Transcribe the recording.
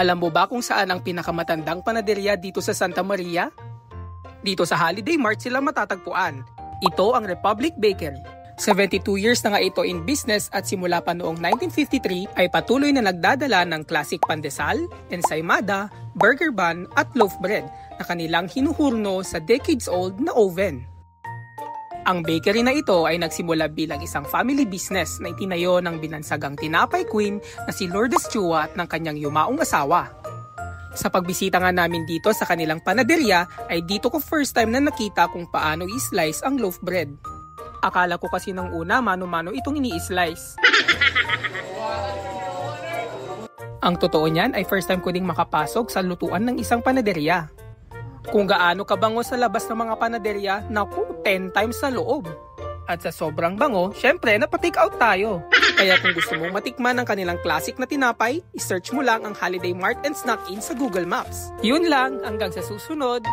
Alam mo ba kung saan ang pinakamatandang panaderya dito sa Santa Maria? Dito sa Holiday Mart sila matatagpuan. Ito ang Republic Bakery. 72 years na nga ito in business at simula pa noong 1953 ay patuloy na nagdadala ng classic pandesal, ensaymada, burger bun at loaf bread na kanilang hinuhurno sa decades-old na oven. Ang bakery na ito ay nagsimula bilang isang family business na itinayo ng binansagang tinapay queen na si Lourdes Chua ng kanyang yumaong asawa. Sa pagbisita nga namin dito sa kanilang panaderya ay dito ko first time na nakita kung paano i-slice ang loaf bread. Akala ko kasi nung una mano-mano itong ini-slice. Ang totoo niyan ay first time ko ding makapasok sa lutuan ng isang panaderya. Kung gaano kabango sa labas ng mga panaderya, naku, 10 times sa loob. At sa sobrang bango, syempre napa-take out tayo. Kaya kung gusto mong matikman ang kanilang classic na tinapay, i-search mo lang ang Holiday Mart and Snack Inn sa Google Maps. Yun lang, hanggang sa susunod.